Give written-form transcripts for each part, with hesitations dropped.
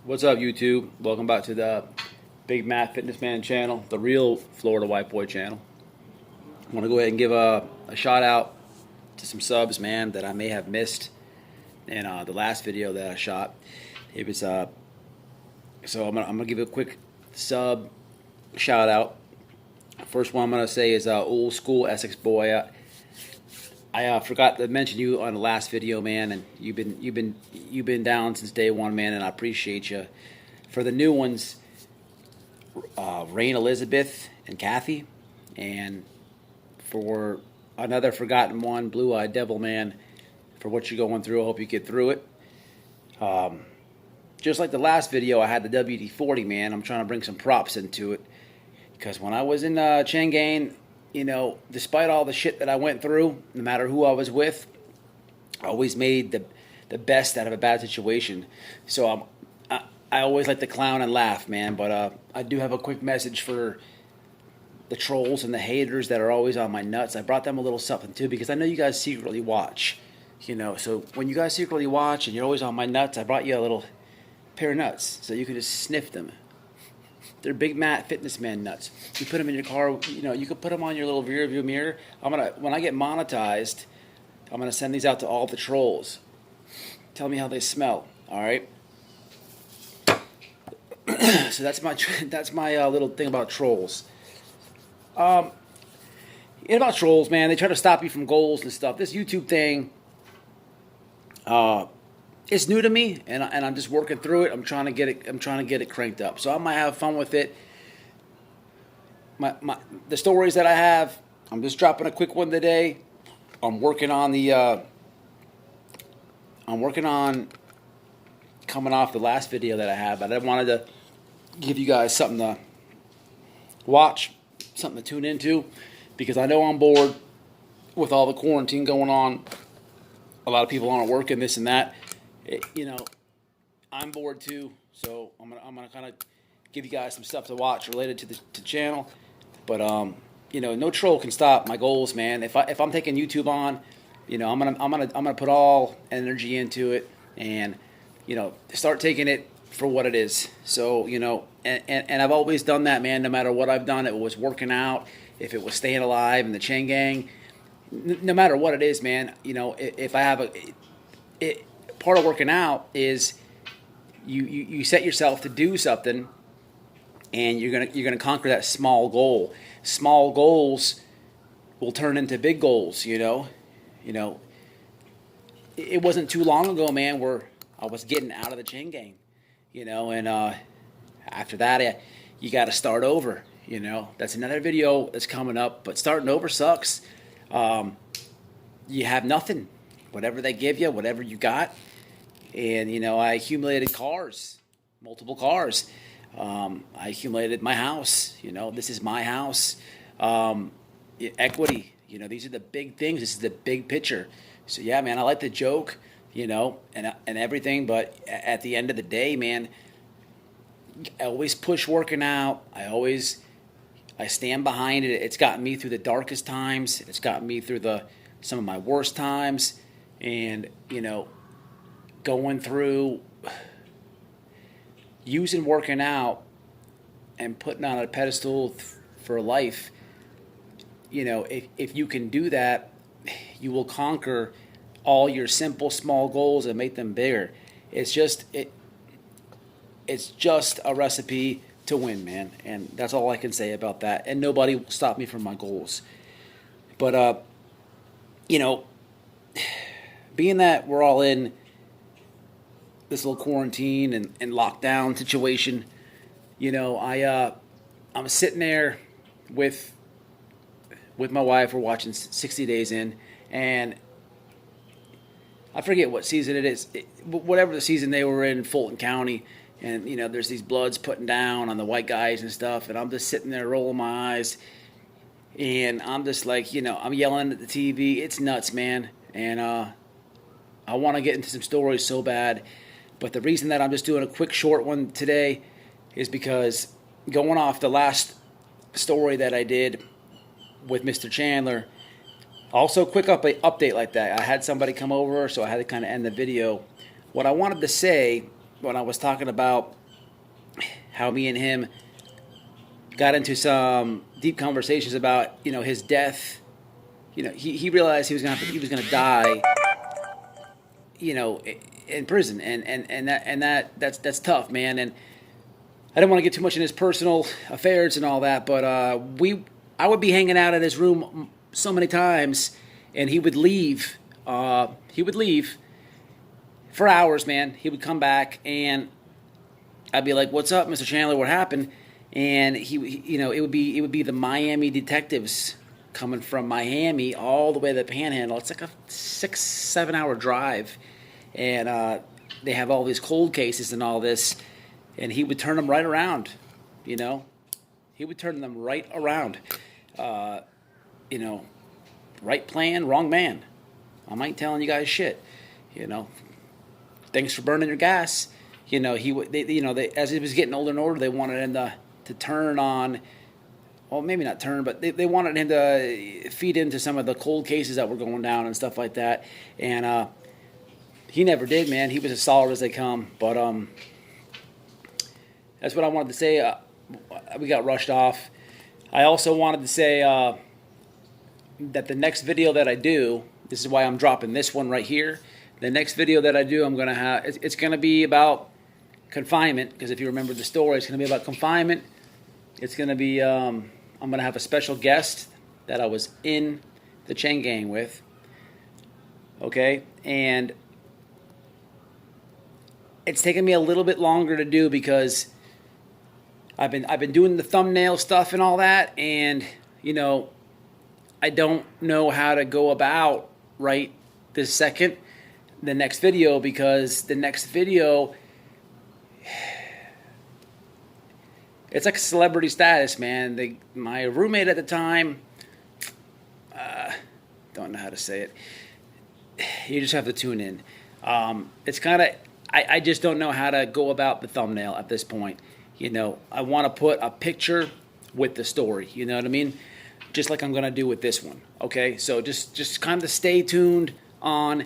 What's up, YouTube? Welcome back to the Big Matt Fitness Man channel, the real Florida White Boy channel. I want to go ahead and give a shout out to some subs, man, that I may have missed in the last video that I shot. It was so I'm gonna give a quick sub shout out. First one I'm gonna say is old school Essex boy. I forgot to mention you on the last video, man, and you've been down since day one, man, and I appreciate you. For the new ones, Rain Elizabeth and Kathy, and for another forgotten one, Blue Eyed Devil, man, for what you're going through. I hope you get through it. Just like the last video, I had the WD-40, man. I'm trying to bring some props into it, because when I was in Changane, you know, despite all the shit that I went through, no matter who I was with, I always made the best out of a bad situation. So I always like to clown and laugh, man. But I do have a quick message for the trolls and the haters that are always on my nuts. I brought them a little something too, because I know you guys secretly watch. You know, so when you guys secretly watch and you're always on my nuts, I brought you a little pair of nuts so you can just sniff them. They're Big Matt Fitness Man nuts. You put them in your car. You know, you could put them on your little rear view mirror. When I get monetized, I'm gonna send these out to all the trolls. Tell me how they smell. All right. So that's my little thing about trolls. About trolls, man, they try to stop you from goals and stuff. This YouTube thing, it's new to me, and I'm just working through it. I'm trying to get it cranked up. So I might have fun with it. The stories that I have, I'm just dropping a quick one today. I'm working on coming off the last video that I had, but I wanted to give you guys something to watch, something to tune into, because I know I'm bored with all the quarantine going on. A lot of people aren't working, this and that. You know, I'm bored too, so I'm gonna kind of give you guys some stuff to watch related to the channel. But you know, no troll can stop my goals, man. If I'm taking YouTube on, you know, I'm gonna put all energy into it, and you know, start taking it for what it is. So you know, and I've always done that, man. No matter what I've done, it was working out, if it was staying alive in the chain gang, no matter what it is, man. You know, if I have part of working out is you set yourself to do something, and you're gonna conquer that small goal. Small goals will turn into big goals. You know, it wasn't too long ago, man, where I was getting out of the chain gang. You know, and after that, you got to start over. You know, that's another video that's coming up. But starting over sucks. You have nothing. Whatever they give you, whatever you got. And, you know, I accumulated cars, multiple cars. I accumulated my house. You know, this is my house. Equity. You know, these are the big things. This is the big picture. So, yeah, man, I like to joke, you know, and everything. But at the end of the day, man, I always push working out. I stand behind it. It's gotten me through the darkest times. It's gotten me through some of my worst times. And, you know, going through using working out and putting on a pedestal for life, you know, if you can do that, you will conquer all your simple small goals and make them bigger. It's just a recipe to win, man, and that's all I can say about that. And nobody will stop me from my goals. But you know, being that we're all in this little quarantine and lockdown situation, you know, I'm sitting there with my wife. We're watching 60 Days In, and I forget what season it is. Whatever the season they were in, Fulton County, and you know, there's these Bloods putting down on the white guys and stuff, and I'm just sitting there rolling my eyes, and I'm just like, you know, I'm yelling at the TV. It's nuts, man, and I want to get into some stories so bad. But the reason that I'm just doing a quick short one today is because going off the last story that I did with Mr. Chandler, also quick update like that. I had somebody come over, so I had to kind of end the video. What I wanted to say when I was talking about how me and him got into some deep conversations about, you know, his death. You know, he realized he was gonna die, you know, in prison, and that's tough, man. And I don't want to get too much in his personal affairs and all that, but I would be hanging out at his room so many times, and he would leave. He would leave for hours, man. He would come back, and I'd be like, "What's up, Mr. Chandler? What happened?" And you know, it would be the Miami detectives coming from Miami all the way to the Panhandle. It's like a 6-7 hour drive, and they have all these cold cases and all this, and he would turn them right around. You know, he would turn them right around. You know, right plan, wrong man. I ain't telling you guys shit. You know, thanks for burning your gas. You know, as he was getting older and older, they wanted him to turn on, well, maybe not turn, but they wanted him to feed into some of the cold cases that were going down and stuff like that. And he never did, man. He was as solid as they come. But that's what I wanted to say. We got rushed off. I also wanted to say that the next video that I do, this is why I'm dropping this one right here. The next video that I do, I'm going to have, it's going to be about confinement, because if you remember the story, it's going to be about confinement. It's going to be, I'm going to have a special guest that I was in the chain gang with. Okay? And it's taken me a little bit longer to do because I've been doing the thumbnail stuff and all that, and, you know, I don't know how to go about right this second the next video, because the next video, it's like celebrity status, man. My roommate at the time, don't know how to say it. You just have to tune in. It's kind of, I just don't know how to go about the thumbnail at this point. You know, I want to put a picture with the story. You know what I mean? Just like I'm going to do with this one. Okay? So just kind of stay tuned on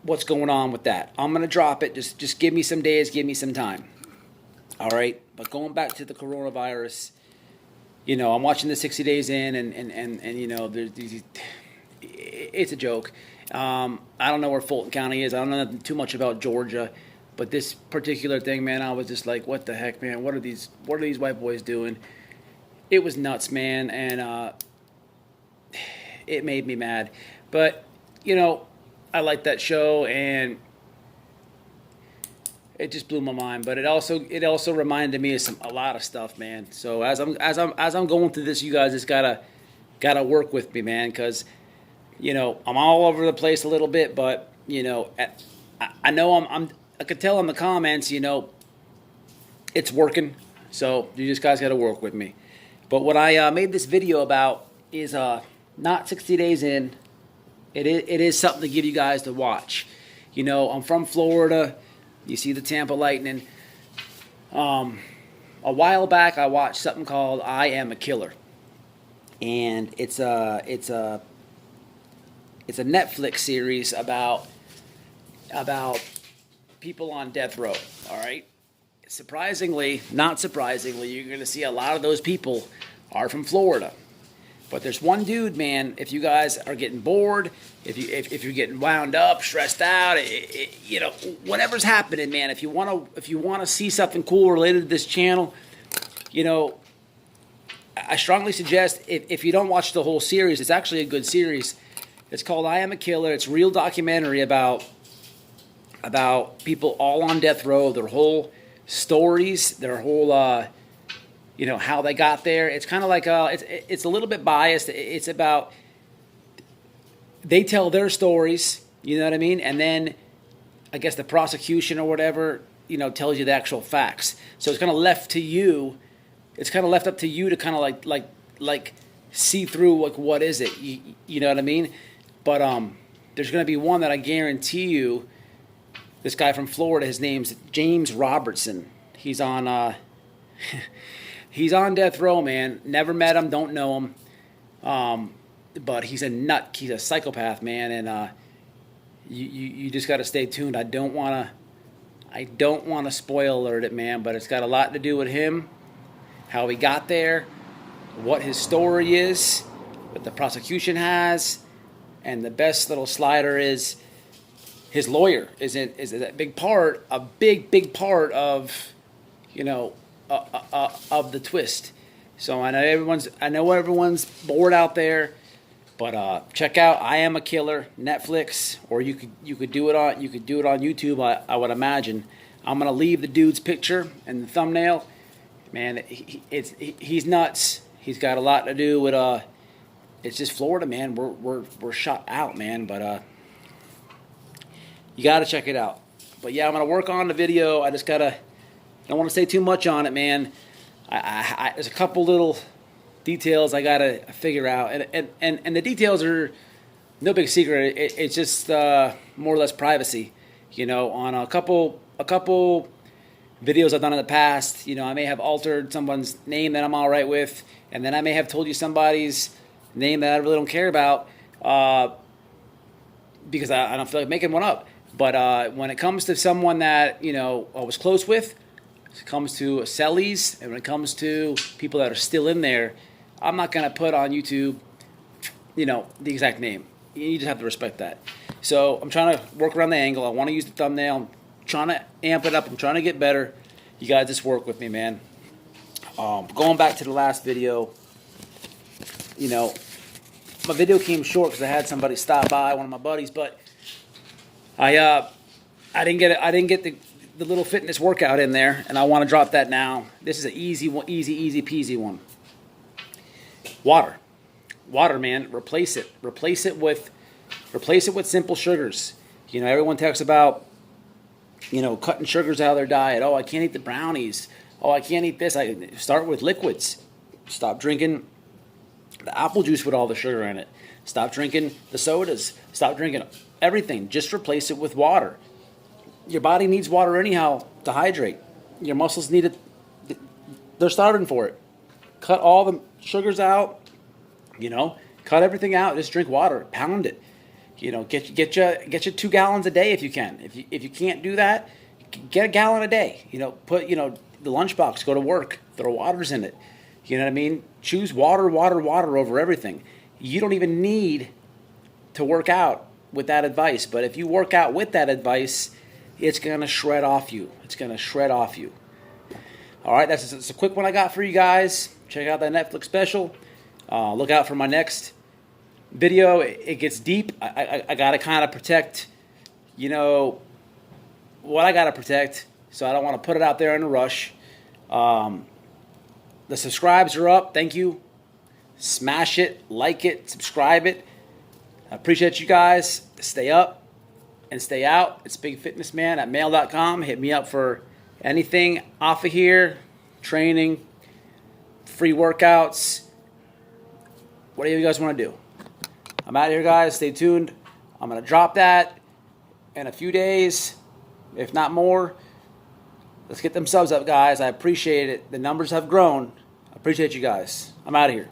what's going on with that. I'm going to drop it. Just give me some days. Give me some time. All right? But going back to the coronavirus, you know, I'm watching the 60 Days In, and you know, there's these, it's a joke. I don't know where Fulton County is. I don't know too much about Georgia. But this particular thing, man, I was just like, what the heck, man? What are these white boys doing? It was nuts, man, and it made me mad. But, you know, I liked that show, and it just blew my mind. But it also reminded me of a lot of stuff, man. So as I'm going through this, you guys just gotta work with me, man, because, you know, I'm all over the place a little bit, but, you know, I know I could tell in the comments, you know, it's working. So you just guys got to work with me. But what I made this video about is not 60 Days In. It is something to give you guys to watch. You know, I'm from Florida. You see the Tampa Lightning. A while back, I watched something called I Am a Killer. And it's a Netflix series about people on death row, all right? Surprisingly, not surprisingly, you're going to see a lot of those people are from Florida. But there's one dude, man, if you guys are getting bored, if you're getting wound up, stressed out, you know, whatever's happening, man, if you want to see something cool related to this channel, you know, I strongly suggest, if you don't watch the whole series, it's actually a good series. It's called I Am a Killer. It's a real documentary about people all on death row, their whole stories, their whole, you know, how they got there. It's kind of like, it's a little bit biased. It's about, they tell their stories, you know what I mean? And then, I guess the prosecution or whatever, you know, tells you the actual facts. So it's kind of left to you. It's kind of left up to you to kind of like see through, like, what is it? You know what I mean? But there's going to be one that I guarantee you. This guy from Florida, his name's James Robertson. He's on he's on death row, man. Never met him, don't know him. But he's a nut. He's a psychopath, man. And you just got to stay tuned. I don't want I don't want to spoil alert it, man, but it's got a lot to do with him, how he got there, what his story is, what the prosecution has, and the best little slider is his lawyer is a big part of of the twist. So I know everyone's bored out there, but check out I Am a Killer, Netflix, or you could do it on YouTube. I would imagine. I'm gonna leave the dude's picture in the thumbnail. Man, he's nuts. He's got a lot to do with it's just Florida, man. We're shot out, man. But you got to check it out. But yeah, I'm gonna work on the video. I don't want to say too much on it, man. There's a couple little details I gotta figure out, and the details are no big secret. It's just more or less privacy, on a couple videos I've done in the past. I may have altered someone's name that I'm all right with, and then I may have told you somebody's name that I really don't care about because I don't feel like making one up. But when it comes to someone that I was close with, when it comes to cellies, and when it comes to people that are still in there, I'm not gonna put on YouTube, the exact name. You just have to respect that. So I'm trying to work around the angle. I want to use the thumbnail. I'm trying to amp it up. I'm trying to get better. You guys just work with me, man. Going back to the last video, my video came short because I had somebody stop by, one of my buddies, but I didn't get the little fitness workout in there, and I want to drop that now. This is an easy peasy one. Water, man. Replace it with simple sugars. Everyone talks about cutting sugars out of their diet. Oh, I can't eat the brownies. Oh, I can't eat this. I start with liquids. Stop drinking the apple juice with all the sugar in it. Stop drinking the sodas. Stop drinking everything. Just replace it with water. Your body needs water anyhow to hydrate. Your muscles need it. They're starving for it. Cut all the sugars out. Cut everything out. Just drink water. Pound it. Get you 2 gallons a day if you can. If you can't do that, get a gallon a day. Put the lunchbox. Go to work. Throw waters in it. You know what I mean? Choose water over everything. You don't even need to work out with that advice. But if you work out with that advice, it's gonna shred off you. All right, that's a quick one I got for you guys. Check out that Netflix special. Look out for my next video. It gets deep. I gotta kind of protect, what I gotta protect. So I don't want to put it out there in a rush. The subscribes are up. Thank you. Smash it, like it, subscribe it. I appreciate you guys. Stay up and stay out. It's bigfitnessman@mail.com. Hit me up for anything off of here, training, free workouts, whatever you guys want to do. I'm out of here, guys. Stay tuned. I'm going to drop that in a few days, if not more. Let's get them subs up, guys. I appreciate it. The numbers have grown. I appreciate you guys. I'm out of here.